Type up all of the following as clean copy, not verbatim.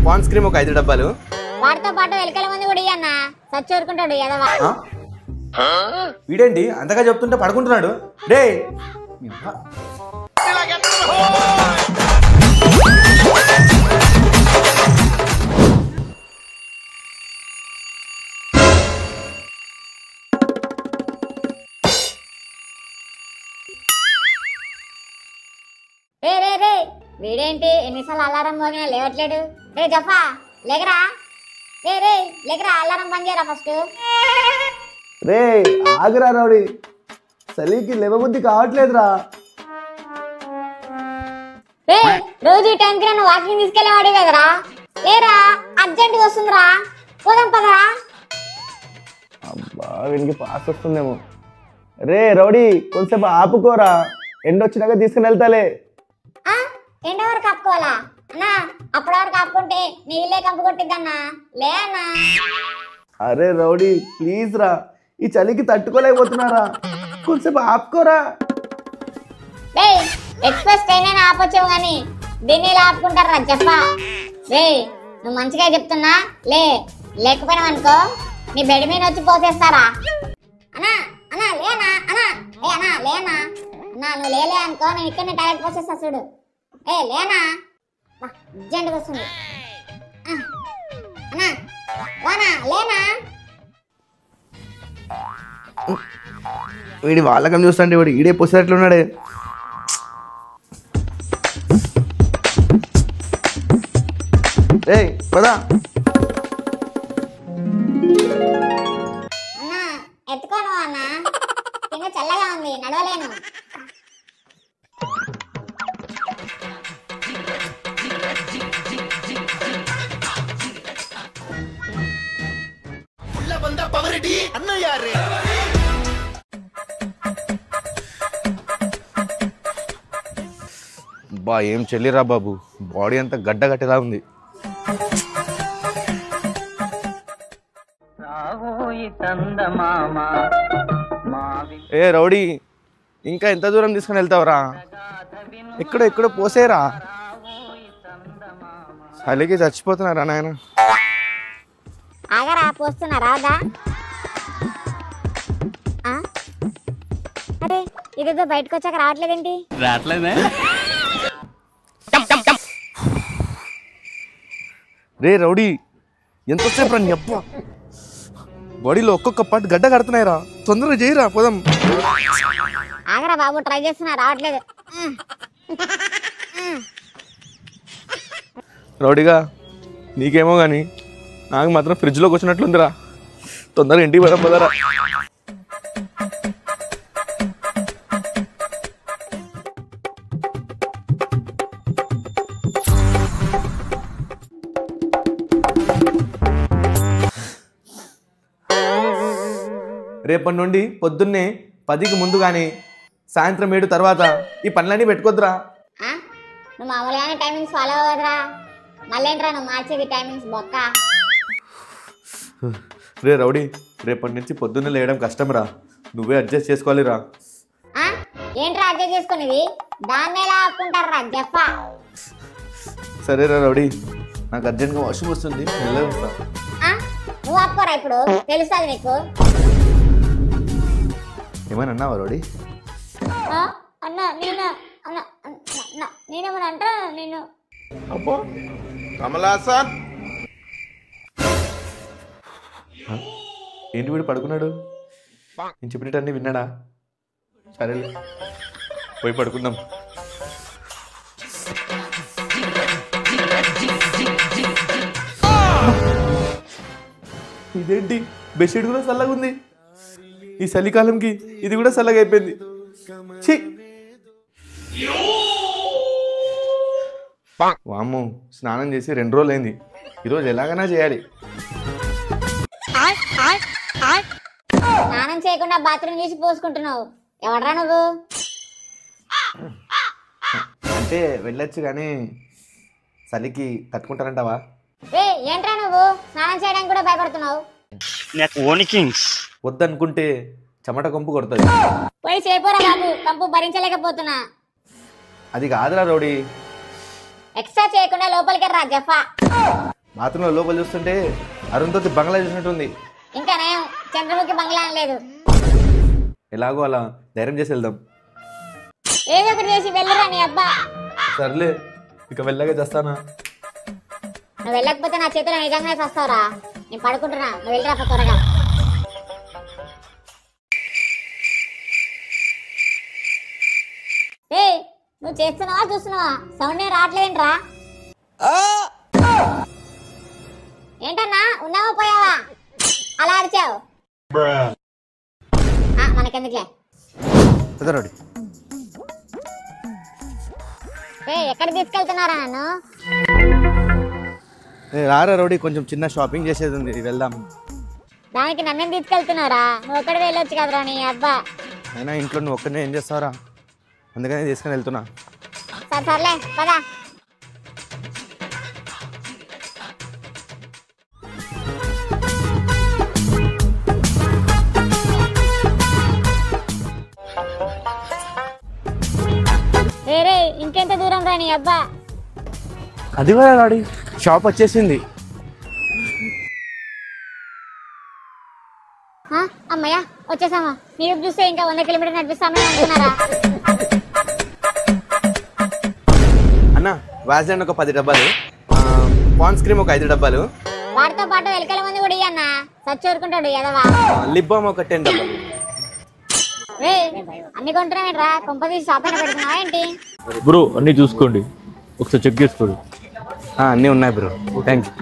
Pans cream ఒక 5 డబ్బాలు. వాటితో పాటు ఎలకల మంది కూడా అన్న సచ్చోరుకుంటాడు ఎదవా. వీడేంటి అంతగా చెప్తుంటే పడుకుంటున్నాడు. డే రే రే రే వీడేంటి ఎన్నిసార్లు అలారం మోగినా లేవట్లేడు. రే జఫా లేకరా. రే రే లేకరా, అలారం బంద్ చేయరా ఫస్ట్. రే ఆగరా రౌడీ, చలికి లేవబుద్ధి కావట్లేదురా. రే రోజు ఈ టైంకి నన్ను వాకింగ్ తీసుకెళ్ళేవాడు కదరా. లేరా అర్జెంట్ వస్తుందిరా, పోదాం పదరా. అబ్బా వీనికి పాస్ వస్తుందేమో. రే రౌడీ కొంచెంసేపు ఆపుకోరా, ఎండొచ్చినాక తీసుకుని వెళ్తాలే. ఎండ వరకు కప్పుకోవాలా అన్నా? అప్పటి వరకు కప్పుకుంటే నీ ఇల్లే కంపు కొట్టిద్దన్నా. లే అన్నా. అరే రౌడీ ప్లీజ్ రా, ఈ చలికి తట్టుకోలేకపోతున్నారా, కొంచెంసేపు ఆపుకోరా. రే ఎక్స్ప్రెస్ ట్రైన్ అయినా ఆపొచ్చావు కానీ దీన్ని ఇలా ఆపుకుంటారా చెప్పా. రే నువ్వు మంచిగా చెప్తున్నా, లేకపోయినా అనుకో నీ బెడ్ మీద వచ్చి పోసేస్తారా. అన్నా అన్నా లేనా అన్నా, అన్నా లేనా అన్నా, నువ్వు లేలే అనుకో నేను ఇక్కడ టాయిలెట్ పోసేస్తా చూడు. లేనా అర్జెంట్ వస్తుంది అన్నా, వానా లేనా. వీడి వాళ్ళకం చూస్తాండి, వాడు ఈడే పోసేటట్లున్నాడే. పదా అన్నా ఎత్తుకోను అన్నా, కింద చల్లగా ఉంది నడవలేను. బా ఏం చెల్లిరా బాబు, బాడీ అంతా గడ్డ గట్టేలా ఉంది. ఏ రౌడీ ఇంకా ఎంత దూరం తీసుకుని వెళ్తావురా? ఎక్కడో పోసేరా, చలికి చచ్చిపోతున్నారా నాయన. ఆగరా పోస్తున్నా రాదా. అరే ఇదేదో బయటకు వచ్చాక రావట్లేదేంటి? రావట్లేదే. రే రౌడీ ఎంతసేపు రా నీ అబ్బా, బాడీలో ఒక్కొక్క పాటు గడ్డ కడుతున్నాయిరా, తొందరగా చేయరా పోదాం. ఆగరా బాబు ట్రై చేస్తున్నా రావట్లేదు. రౌడీగా నీకేమో కానీ నాకు మాత్రం ఫ్రిడ్జ్లోకి వచ్చినట్లుందిరా, తొందరగా ఇంటికి పోదాం పదరా. రేపటి నుండి పొద్దున్నే 10కి ముందు కానీ సాయంత్రం 7 తర్వాత ఈ పనులన్నీ పెట్టుకోద్దురా. నువ్వు మామూలుగానే టైమింగ్స్ ఫాలో అవ్వదురా, మళ్ళేంట్రా నువ్వు మార్చేది టైమింగ్స్ బొక్క. రే రౌడీ రేపటి నుంచి పొద్దున్నే లేయడం కష్టంరా, నువ్వే అడ్జస్ట్ చేసుకోవాలిరా. ఏంట్రా అడ్జస్ట్ చేసుకునేది, దాన్ని ఎలా ఆపుకుంటారా జఫా. సరేరా రౌడీ, నాకు అర్జెంట్గా వాష్రూమ్ వస్తుంది, వెళ్ళేస్తా. నువ్వు ఆపుకోరా, ఇప్పుడు తెలుస్తుంది నీకు. ఏమైనా అన్నావా రౌడీ? అన్నా నేనేమన్నా అంటా నేను. అబ్బో కమలాసన్ ఏంటి వీడు పడుకున్నాడు? నేను చెప్పినట్టు విన్నాడా? సరే పోయి పడుకుందాం. ఇదేంటి బెడ్షీట్ కూడా చల్లగా ఉంది, ఈ చలికాలంకి ఇది కూడా చల్లగా అయిపోయింది. ఛీ వామ్మో, స్నానం చేసి 2 రోజులు అయింది, ఈరోజు ఎలాగైనా చేయాలి. స్నానం చేయకుండా బాత్రూమ్ చేసి పోసుకుంటున్నావు, ఎవడరా నువ్వు? అంటే వెళ్ళొచ్చు కానీ చలికి తట్టుకుంటారంటావా? ఏంట్రా నువ్వు స్నానం చేయడానికి కూడా భయపడుతున్నావు? వద్దనుకుంటే చెమట కంపు కొడుతుంది. పోయి చేపోరా బాబు, కంపు భరించలేకపోతున్నా. అది కాదురా రౌడీ. ఎక్స్ట్రా చేయకుండా లోపలికి రా జఫా. బాత్రూంలో లోపల చూస్తుంటే అరుంధతి బంగ్లా చూసినట్టుంది. ఇంకా నేను చంద్రముఖి బంగ్లా అనలేదు. ఎలాగో అలా ధైర్యం చేసి వెళ్దాం. ఏదో ఒకటి చేసి వెళ్ళరా నీ అబ్బా. సర్లే ఇక వెళ్ళగా చేస్తానా. నువ్వు వెళ్ళకపోతే నా చేతిలో నిజంగానే వస్తావురా. నేను పడుకుంటున్నా, నువ్వు వెళ్ళరా త్వరగా. ఏ నువ్వు చేస్తున్నావా చూస్తున్నావా? సౌండ్ ఏం రావట్లేదేంట్రా? ఏంటన్నా ఉన్నావా పోయావా అలా అరిచావు? మనకెందుకులే. రౌడీ ఎక్కడ తీసుకెళ్తున్నారా నన్ను? రారా రౌడీ, కొంచెం చిన్న షాపింగ్ చేసేది ఉంది, వెళ్దాం. దానికి నన్నేం తీసుకెళ్తున్నారా? నువ్వు ఒక్కడే వెళ్ళొచ్చు కదరా నీ అబ్బా. అయినా ఇంట్లో నువ్వు ఒక్కనే ఏం చేస్తావురా, అందుకనే తీసుకుని వెళ్తున్నా. సర్లే పదా. రే ఇంకెంత దూరం రా నీ అబ్బా? అది కూడా రాడి షాప్ వచ్చేసింది. అమ్మయ్యా వచ్చేసామా? మీరు చూస్తే ఇంకా 100 కిలోమీటర్ నడిపిస్తామని అనుకున్నారా? అన్న వ్యాజ్లైన్ ఒక 10 డబ్బాలు, పాన్స్ క్రీమ్ ఒక 5 డబ్బాలు, వాటితో పాటు ఎలకల మంది కూడా ఇయ్యన్న, సచ్చి ఊరుకుంటాడు ఎదవా. లిప్ బామ్ ఒక 10 డబ్బాలు. రే అన్ని కొంటున్నావేంట్రా? కొంపదీసి షాప్ అయినా పెడుతున్నావా ఏంటి? బ్రో అన్ని చూసుకోండి, ఒకసారి చెక్ చేసుకోండి. అన్నీ ఉన్నాయి బ్రో, థ్యాంక్ యూ.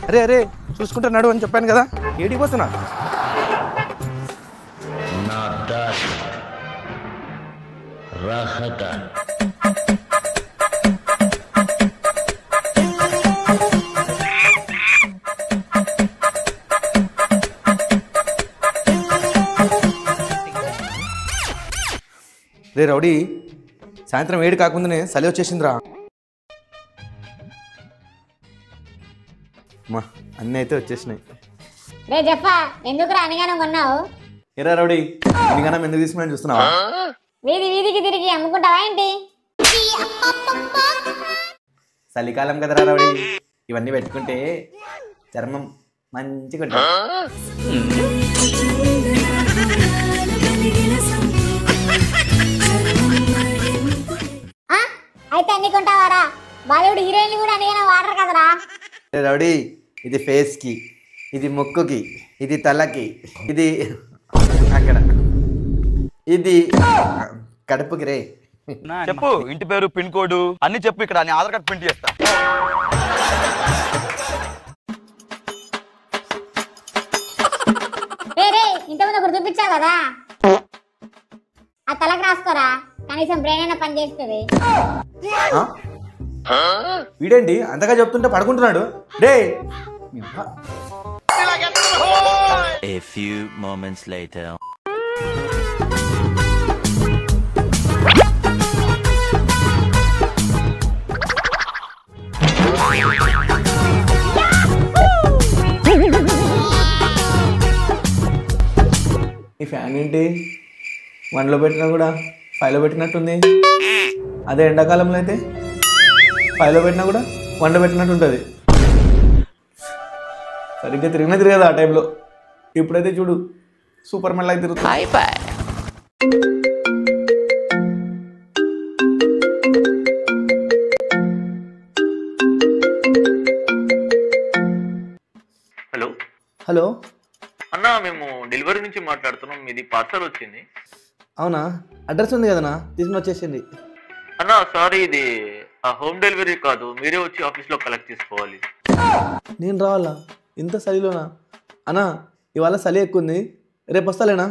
అరే అరే చూసుకుంటా నడు అని చెప్పాను కదా, ఏడికి పోతున్నా? రే రౌడీ, సాయంత్రం 7 కాకుండానే చలి వచ్చేసిందిరా. మా అన్నీ అయితే వచ్చేసినాయి. రే జఫా ఎందుకురా అనిగానం కొన్నావు? ఎరా రౌడీ, ఇంకన్నా ఎందుకు తీసుకున్నా చూస్తున్నావా? వీధి వీధికి తిరిగి అమ్ముకుంటావా ఏంటి? చలికాలం కదరా రౌడీ, ఇవన్నీ పెట్టుకుంటే చర్మం మంచిగా ఉంటుంది. అయితే అన్ని కొంటావారా? బాలీవుడ్ హీరోయిన్లు కూడా అనిగానం వాడరు కదరా? రౌడీ, ఇది ఫేస్కి, ఇది ముక్కుకి, ఇది తలకి, ఇది అక్కడ, ఇది కడుపుకి. రే చెప్పు, ఇంటి పేరు, పిన్ కోడ్ అన్ని చెప్పు, ఇక్కడ నీ ఆధార్ కార్డ్ ప్రింట్ చేస్తా. ఇంతకుముందు ఒకటి చూపించావు కదా, ఆ తలకు రాసుకోరా, కనీసం బ్రెయిన్ అయినా పని చేస్తుంది. వీడేంటి అంతగా చెప్తుంటే పడుకుంటున్నాడు? రే A few moments later. ఈ ఫ్యాన్ ఏంటి 1లో పెట్టినా కూడా 5లో పెట్టినట్టుంది? అదే ఎండాకాలంలో అయితే 5లో పెట్టినా కూడా 1లో పెట్టినట్టు ఉంటుంది. సరిగ్గా తిరగదు ఆ టైంలో. ఇప్పుడైతే చూడు సూపర్ మ్యాన్ లాగా తిరుగుతుంది. హలో హలో అన్నా, మేము డెలివరీ నుంచి మాట్లాడుతున్నాం. మీది పార్సల్ వచ్చింది. అవునా? అడ్రస్ ఉంది కదనా, తీసుకుని వచ్చేసింది. అన్నా సారీ, ఇది హోమ్ డెలివరీ కాదు, మీరే వచ్చి ఆఫీస్లో కలెక్ట్ చేసుకోవాలి. నేను రావాలా ఇంత చలిలోనా? అన్నా ఇవాళ చలి ఎక్కువ ఉంది, రేపు వస్తాలేనా?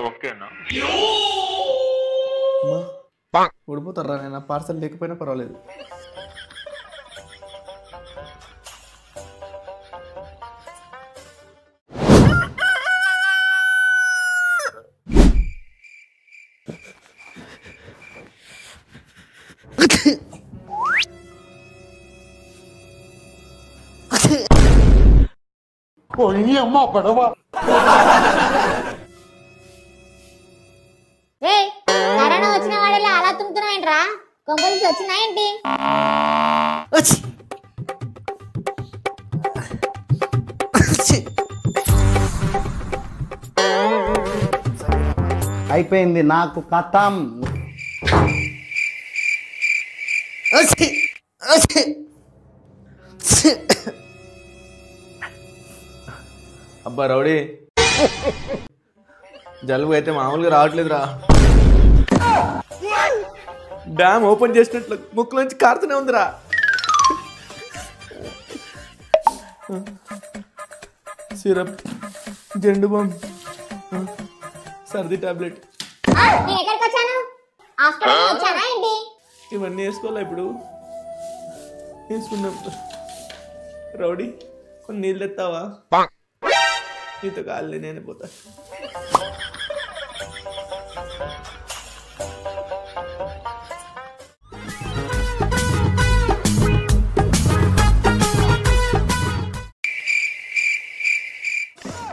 ఓకే అన్నా. ఊడిపోతారా నేను, పార్సల్ లేకపోయినా పర్వాలేదు. రే కరోనా వచ్చిన వాడేలా అలా తుంటున్నావేంట్రా? కొంపల్సి వచ్చినా ఏంటి? అయిపోయింది నాకు కథం. అబ్బా రౌడీ, జలుబు అయితే మామూలుగా రావట్లేదురా. డ్యామ్ ఓపెన్ చేసినట్లు ముక్కులోంచి కారుతూనే ఉందిరా. సిరప్, జెండు బామ్, సర్ది టాబ్లెట్, నేను ఎక్కడికి వచ్చాను? హాస్పిటల్ వచ్చానా ఏంటి? ఇవన్నీ వేసుకోవాలా ఇప్పుడు? వేసుకున్నాం. రౌడీ కొన్ని నీళ్ళు తెస్తావా? నీతో కాళ్ళే నేను పోతా.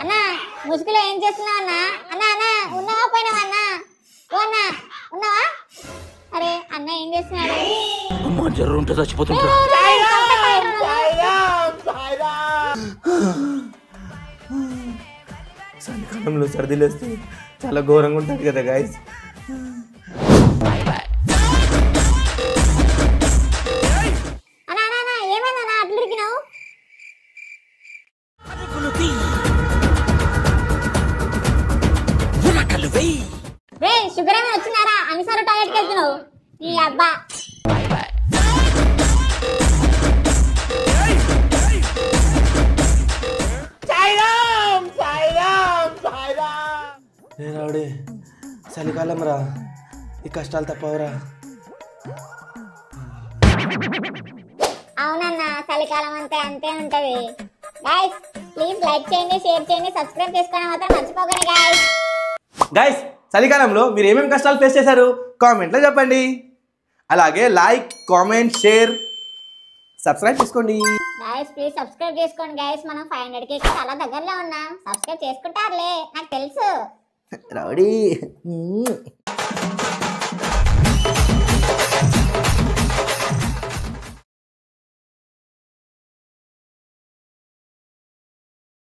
అన్నా ముసుగులో ఏం చేస్తున్నావు అన్నా? అన్నా అన్నా ఉన్నావా పోయినావా అన్నా? ఓ అన్నా ఉన్నావా? అరే అన్న ఏం చేస్తున్నాడు? జర్రు ఉంటే చచ్చిపోతుంటా. చలికాలంలో సర్దిలు వస్తే చాలా ఘోరంగా ఉంటుంది కదా గాయస్. అన్నా అన్నా అన్నా ఏమైందన్నా అట్లా ఇరికినావు? రే షుగర్ ఏమైనా వచ్చినారా? అన్నిసార్లు టాయిలెట్కి వెళ్తున్నావు నీ అబ్బా. రావుడే చలికాలం రా, ఈ కష్టాలు తప్పవరా. అవునన్నా చలికాలం అంతే అంతే ఉంటది. గైస్ ప్లీజ్ లైక్ చేయండి, షేర్ చేయండి, సబ్స్క్రైబ్ చేసుకోవడం మాత్రం మర్చిపోకండి గైస్. గైస్ చలికాలంలో మీరు ఏమేమి కష్టాలు ఫేస్ చేశారు కామెంట్లో చెప్పండి. అలాగే లైక్, కామెంట్, షేర్, సబ్స్క్రైబ్ చేసుకోండి. గైస్ ప్లీజ్ సబ్స్క్రైబ్ చేసుకోండి గైస్. మనం 500కి చాలా దగ్గరలో ఉన్నాం. సబ్స్క్రైబ్ చేసుకుంటారులే, నాకు తెలుసు. రౌడీ